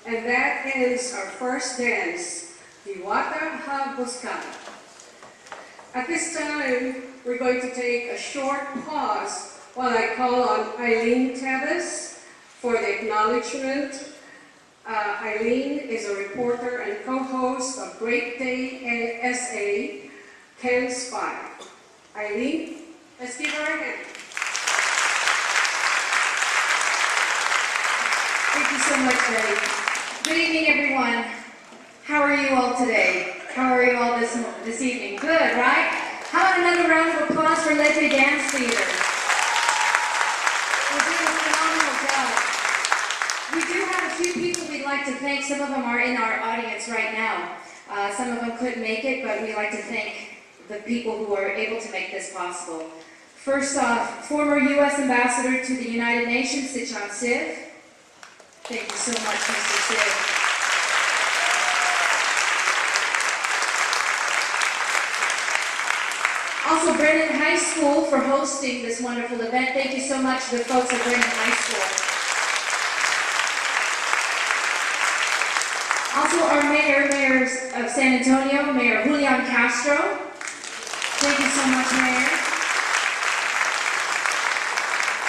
And that is our first dance, Diwata Ha Buscada. At this time, we're going to take a short pause while I call on Eileen Tevis for the acknowledgement. Eileen is a reporter and co-host of Great Day SA 10 Spy. Eileen, let's give her a hand. Thank you so much, Betty. Good evening, everyone. How are you all today? How are you all this evening? Good, right? How about another round of applause for Leyte Dance Theater? We're doing a phenomenal job. We do have a few people we'd like to thank. Some of them are in our audience right now. Some of them couldn't make it, but we'd like to thank the people who are able to make this possible. First off, former U.S. Ambassador to the United Nations, Sichan Siv. Thank you so much, Mr. Siv. Also, Brennan High School for hosting this wonderful event. Thank you so much to the folks at Brennan High School. Also, our Mayor of San Antonio, Mayor Julian Castro. Thank you so much, Mayor.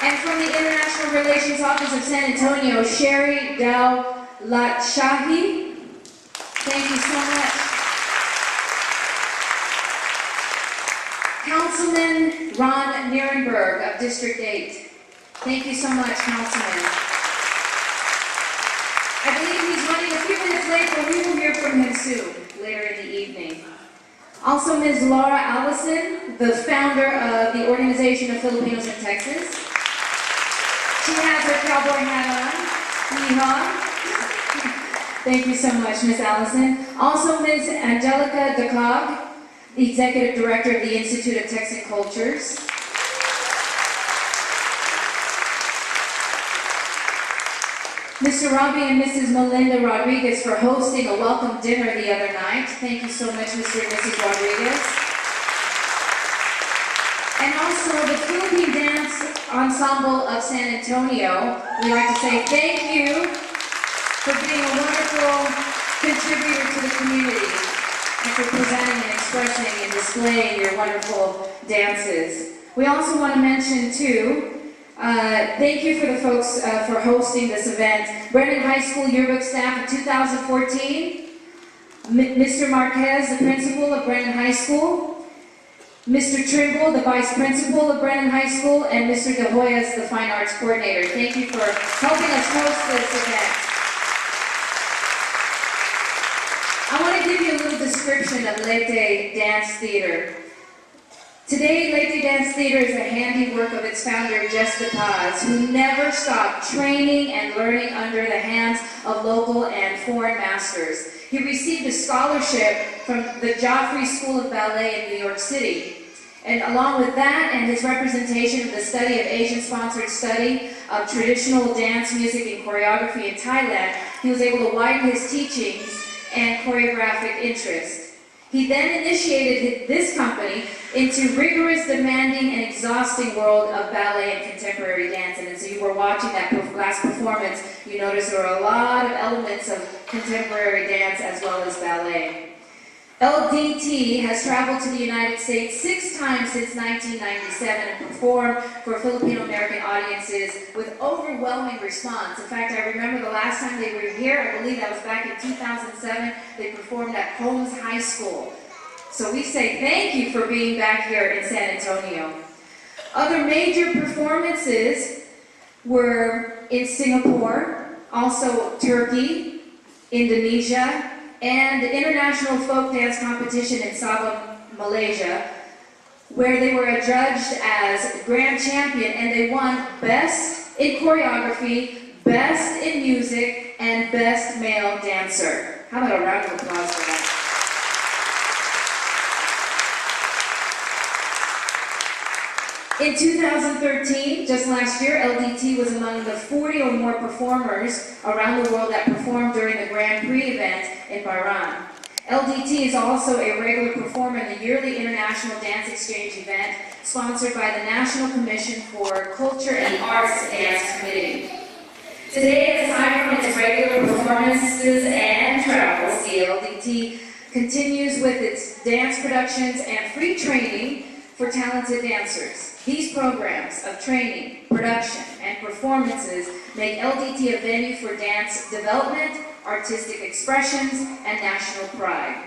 And from the International Relations Office of San Antonio, Sherry Dow Latshahi. Thank you so much. Councilman Ron Nierenberg of District 8. Thank you so much, Councilman. I believe he's running a few minutes late, but we will hear from him soon, later in the evening. Also, Ms. Laura Allison, the founder of the Organization of Filipinos in Texas. She has her cowboy hat on. Yeehaw. Thank you so much, Ms. Allison. Also, Ms. Angelica DeCog, the Executive Director of the Institute of Texan Cultures. Mr. Robbie and Mrs. Melinda Rodriguez for hosting a welcome dinner the other night. Thank you so much, Mr. and Mrs. Rodriguez. And also the Philippine Dance Ensemble of San Antonio. We'd like to say thank you for being a wonderful contributor to the community and for presenting and expressing and displaying your wonderful dances. We also want to mention too, thank you for the folks for hosting this event. Brennan High School Yearbook staff in 2014, Mr. Marquez, the principal of Brennan High School, Mr. Trimble, the vice principal of Brennan High School, and Mr. De Hoyas, the fine arts coordinator. Thank you for helping us host this event. I want to give you a little description of Leyte Dance Theater. Today, Leyte Dance Theater is a handiwork of its founder, Jess DePaz, who never stopped training and learning under the hands of local and foreign masters. He received a scholarship from the Joffrey School of Ballet in New York City. And along with that and his representation of the study of Asian-sponsored study of traditional dance, music, and choreography in Thailand, he was able to widen his teachings and choreographic interest. He then initiated this company into rigorous, demanding, and exhausting world of ballet and contemporary dance. And as you were watching that last performance, you noticed there were a lot of elements of contemporary dance as well as ballet. LDT has traveled to the United States 6 times since 1997 and performed for Filipino-American audiences with overwhelming response. In fact, I remember the last time they were here, I believe that was back in 2007, they performed at Holmes High School. So we say thank you for being back here in San Antonio. Other major performances were in Singapore, also Turkey, Indonesia, and the International Folk Dance Competition in Sabah, Malaysia, where they were adjudged as Grand Champion, and they won Best in Choreography, Best in Music, and Best Male Dancer. How about a round of applause for that? In 2013, just last year, LDT was among the 40 or more performers around the world that performed during the Grand Prix event in Bahrain. LDT is also a regular performer in the yearly International Dance Exchange event sponsored by the National Commission for Culture and Arts Dance Committee. Today, aside from its regular performances and travels, the LDT continues with its dance productions and free training for talented dancers. These programs of training, production, and performances make LDT a venue for dance development, artistic expressions, and national pride.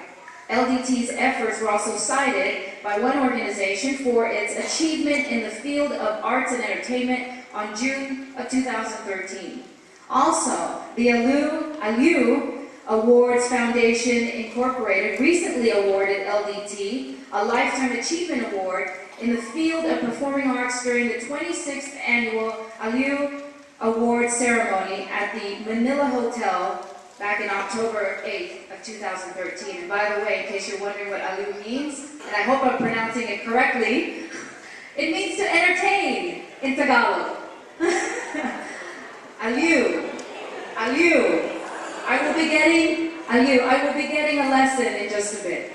LDT's efforts were also cited by one organization for its achievement in the field of arts and entertainment on June of 2013. Also, the Aliu Awards Foundation Incorporated recently awarded LDT a Lifetime Achievement Award in the field of performing arts during the 26th annual Aliu Awards ceremony at the Manila Hotel back in October 8th of 2013. And by the way, in case you're wondering what Aliu means, and I hope I'm pronouncing it correctly, it means to entertain in Tagalog. Aliu. Aliu. I will be getting a lesson in just a bit.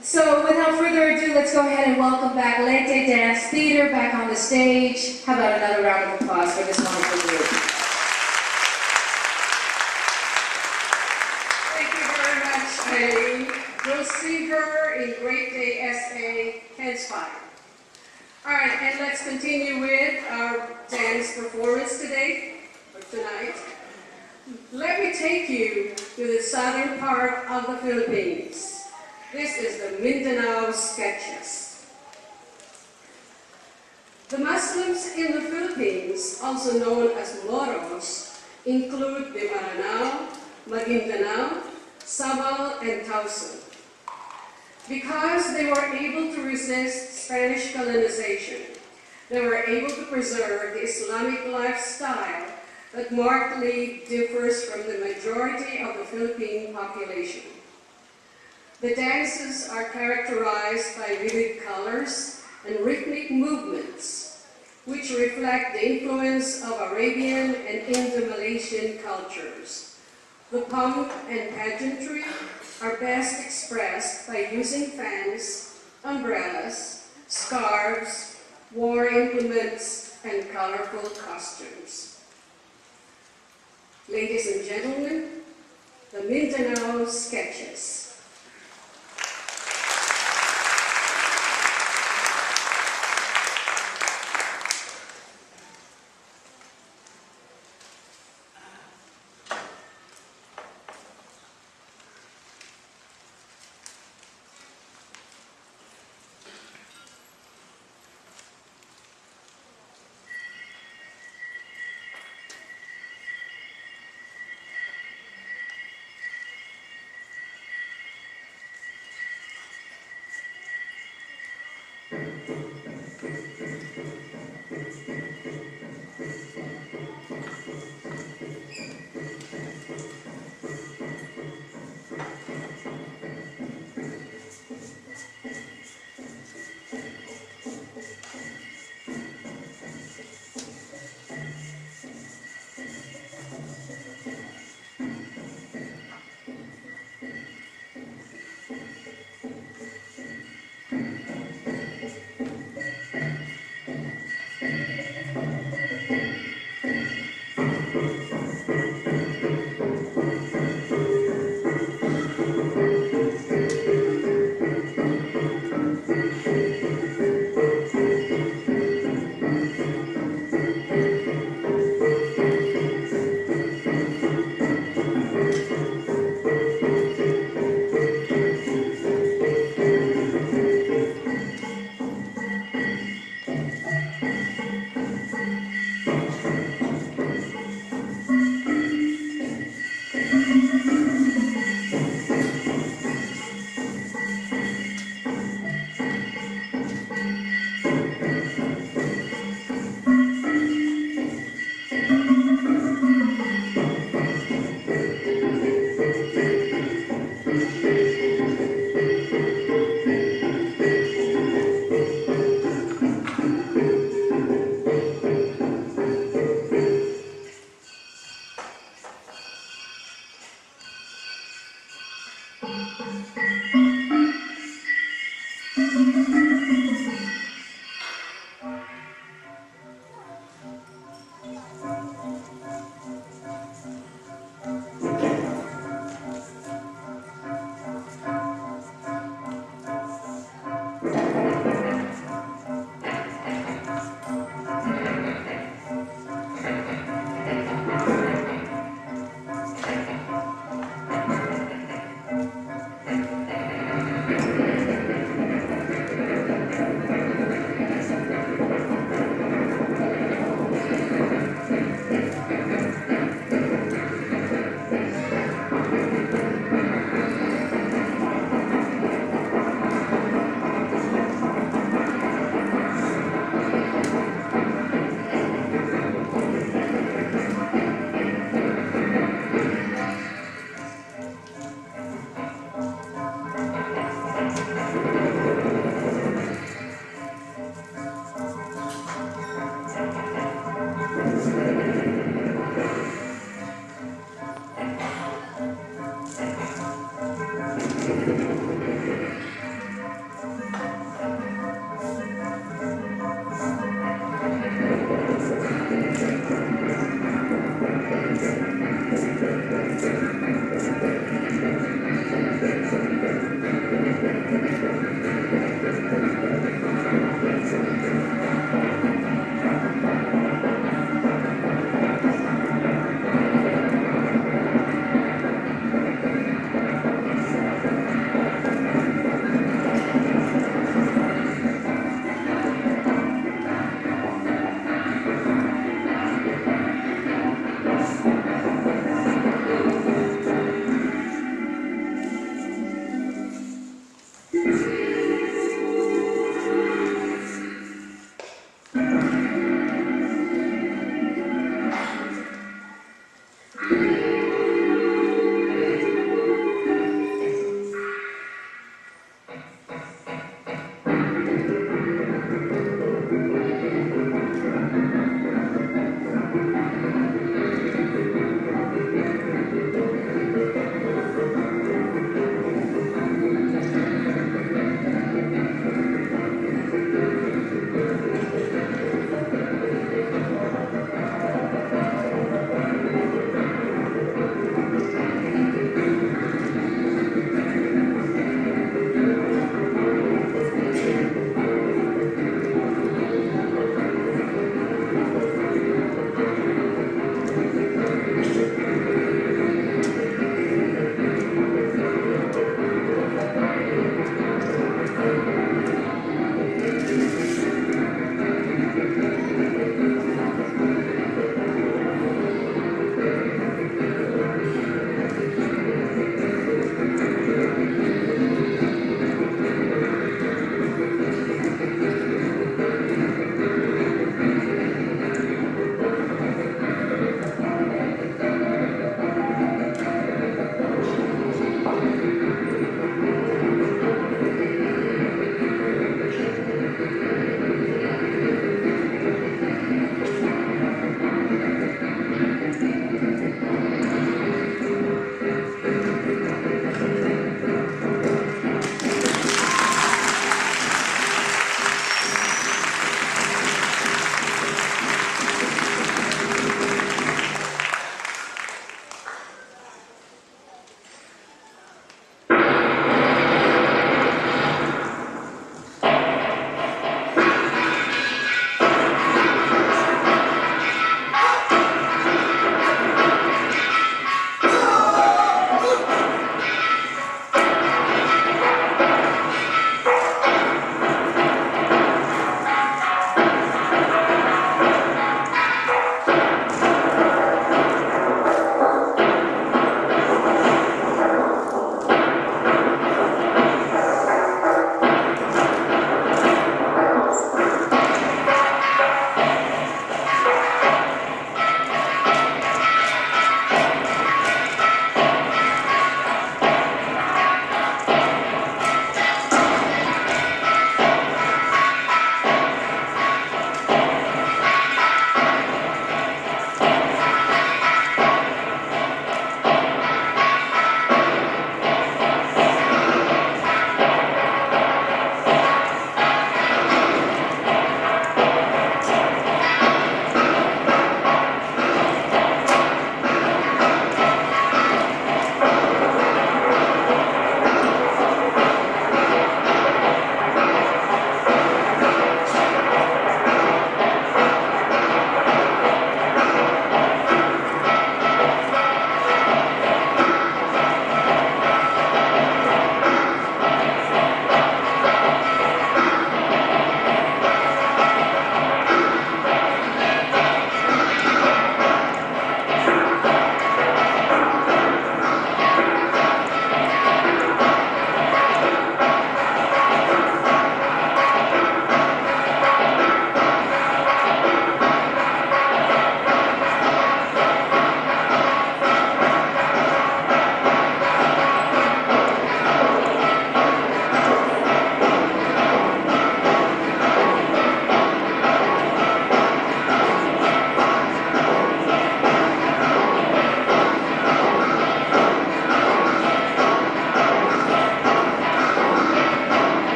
So without further ado, let's go ahead and welcome back Leyte Dance Theater back on the stage. How about another round of applause for this wonderful group? Thank you very much, Eileen. We'll see her in Great Day SA, henceforth. All right, and let's continue with our dance performance today, or tonight. Let me take you to the southern part of the Philippines. This is the Mindanao Sketches. The Muslims in the Philippines, also known as Moros, include the Maranao, Maguindanao, Sabal, and Tauson. Because they were able to resist Spanish colonization, they were able to preserve the Islamic lifestyle that markedly differs from the majority of the Philippine population. The dances are characterized by vivid colors and rhythmic movements, which reflect the influence of Arabian and Indo-Malaysian cultures. The pomp and pageantry are best expressed by using fans, umbrellas, scarves, war implements, and colorful costumes. Ladies and gentlemen, the Mindanao Sketches.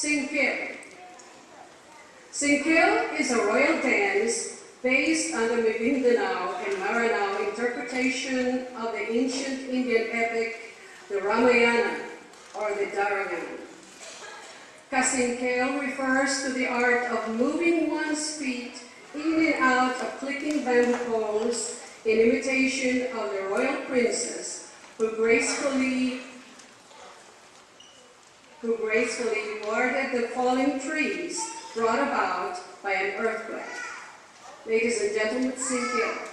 Singkil. Singkil is a royal dance based on the Mindanao and Maranao interpretation of the ancient Indian epic, the Ramayana, or the Darayan. Kasingkil refers to the art of moving one's feet in and out of clicking bamboo poles in imitation of the royal princess who gracefully warded the falling trees brought about by an earthquake. Ladies and gentlemen, Singkil.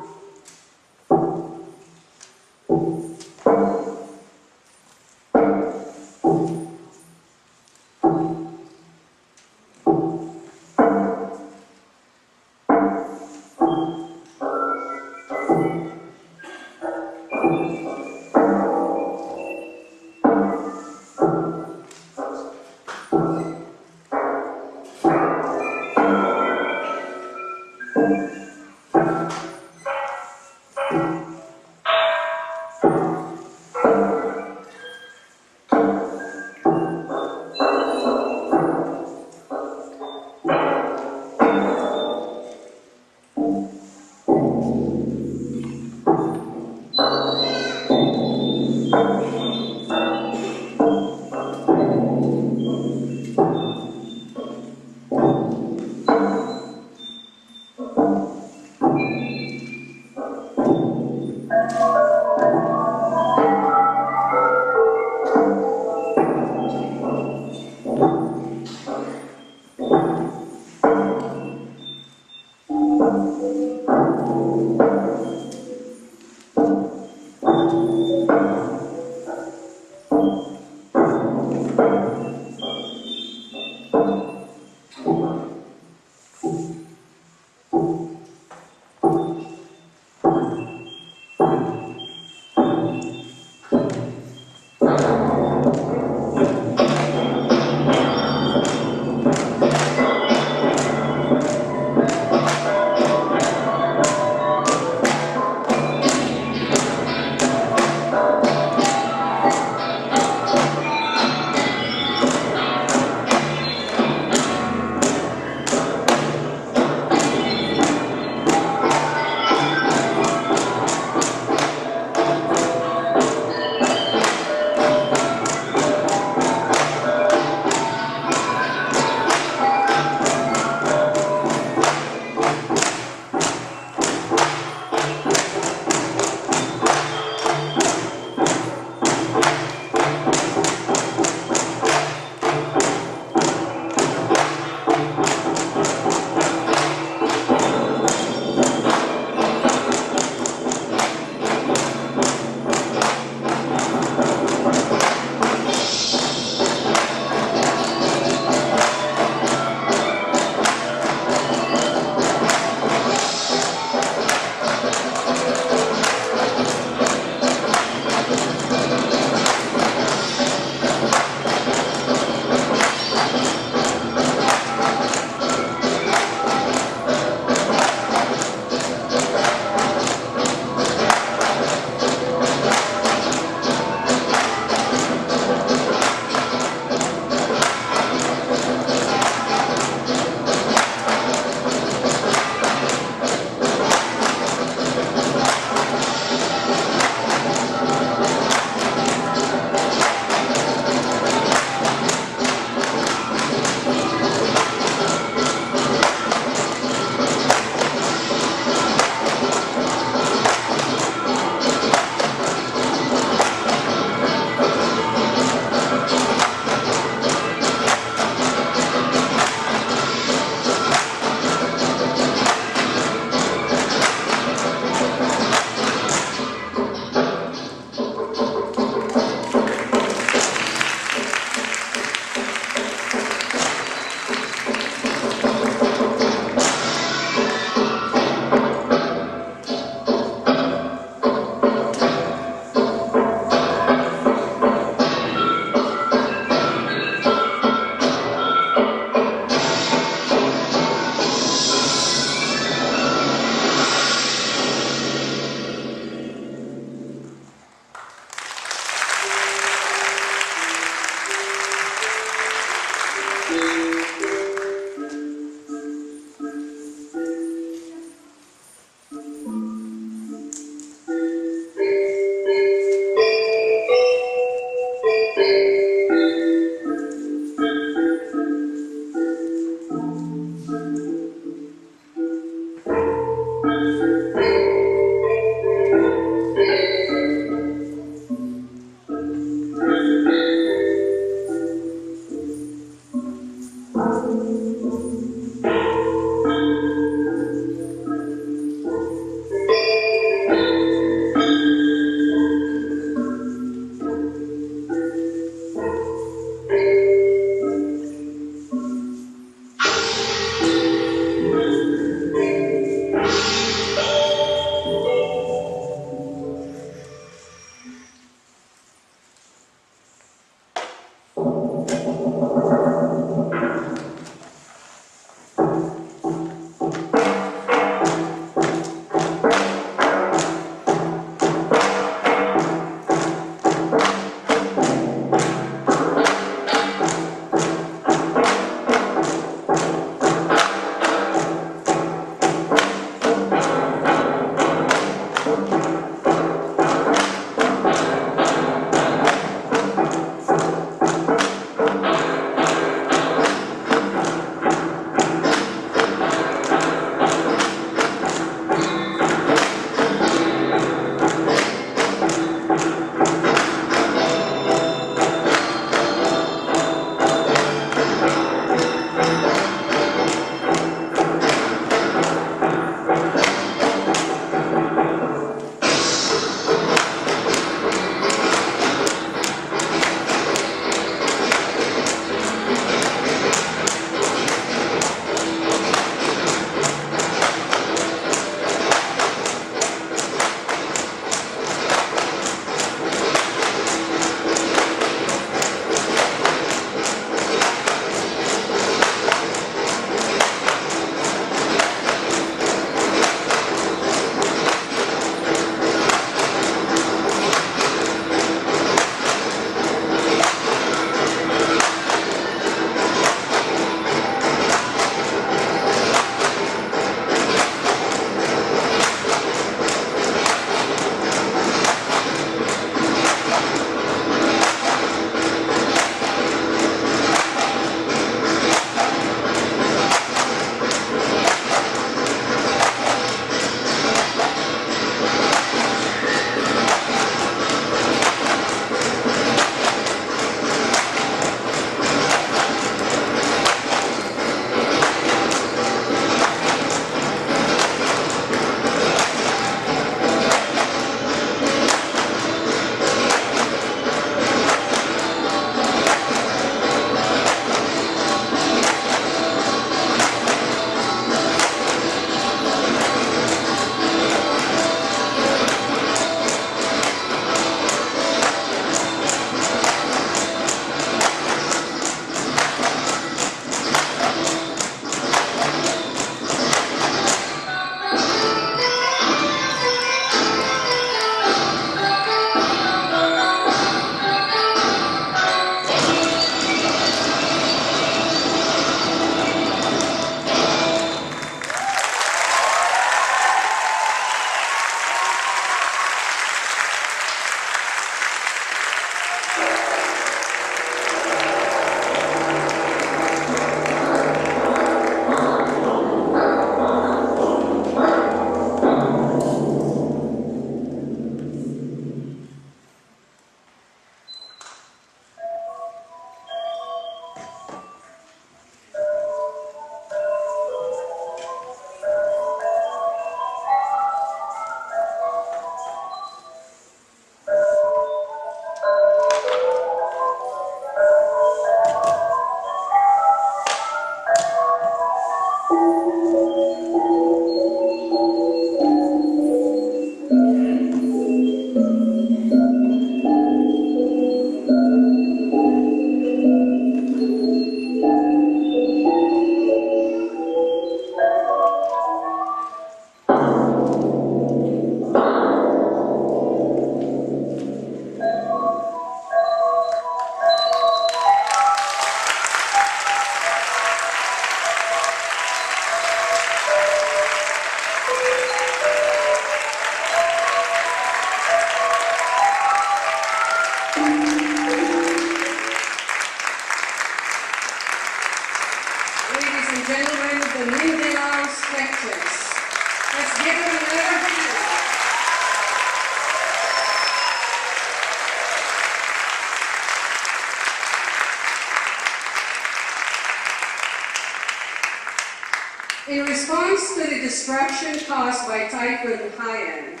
destruction caused by Typhoon Haiyan,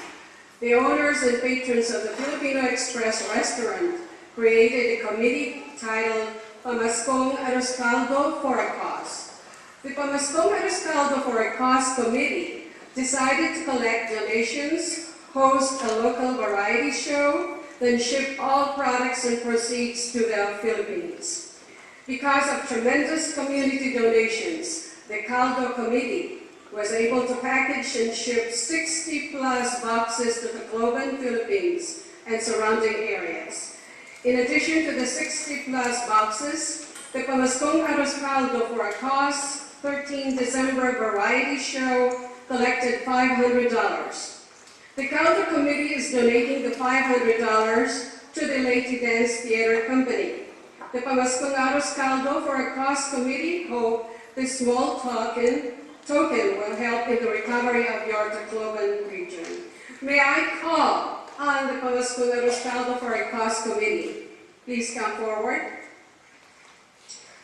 the owners and patrons of the Filipino Express restaurant created a committee titled Pamaskong Arroz Caldo for a Cause. The Pamaskong Arroz Caldo for a Cause committee decided to collect donations, host a local variety show, then ship all products and proceeds to the Philippines. Because of tremendous community donations, the Caldo Committee was able to package and ship 60+ boxes to the Tacloban, Philippines and surrounding areas. In addition to the 60+ boxes, the Pamaskong Arroz Caldo for a Cause 13 December variety show collected $500. The Caldo Committee is donating the $500 to the Leyte Dance Theater Company. The Pamaskong Arroz Caldo for a Cause Committee hope this small token will help in the recovery of your Tacloban region. May I call on the Pamaskong Arroz Caldo for a Cause Committee? Please come forward.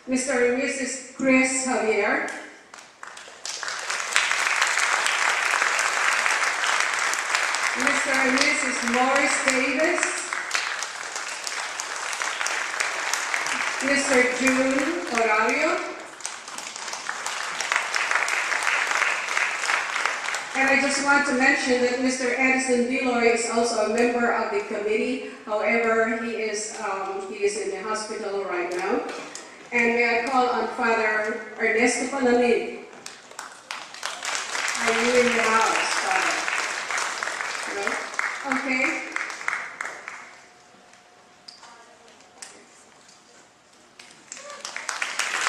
Mr. and Mrs. Chris Javier. Mr. and Mrs. Morris Davis. Mr. June Horario. And I just want to mention that Mr. Edison Diloy is also a member of the committee. However, he is in the hospital right now. And may I call on Father Ernesto Palamin? Are you in the house, Father? No? Okay.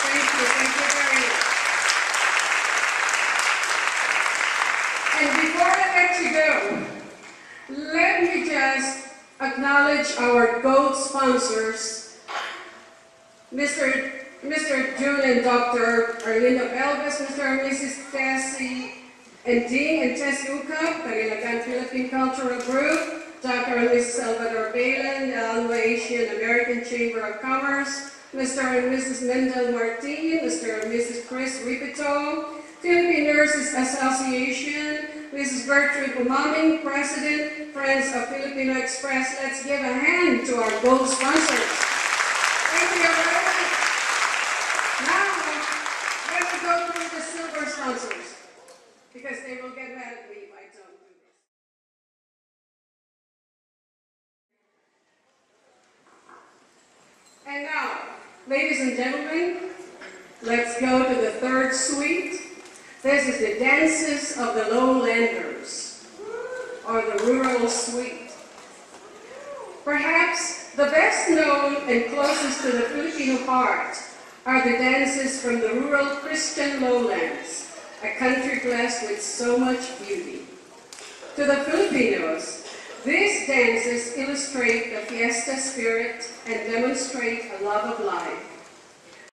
Thank you very much. And before I let you go, let me just acknowledge our gold sponsors, Mr. June and Dr. Arlinda Belves, Mr. and Mrs. Tessie and Dean and Tessie Ucap, Karilagan Philippine Cultural Group, Dr. and Mrs. Salvador Balan, the Alma Asian American Chamber of Commerce, Mr. and Mrs. Mendel Martin, Mr. and Mrs. Chris Ripito, Philippine Nurses Association, Mrs. Gertrude Umaming, President, Friends of Filipino Express. Let's give a hand to our gold sponsors. Thank you very much. Now, let me go through the silver sponsors, because they will get mad at me if I don't do this. And now, ladies and gentlemen, let's go to the third suite. This is the Dances of the Lowlanders, or the Rural Suite. Perhaps the best known and closest to the Filipino heart are the dances from the rural Christian lowlands, a country blessed with so much beauty. To the Filipinos, these dances illustrate the fiesta spirit and demonstrate a love of life.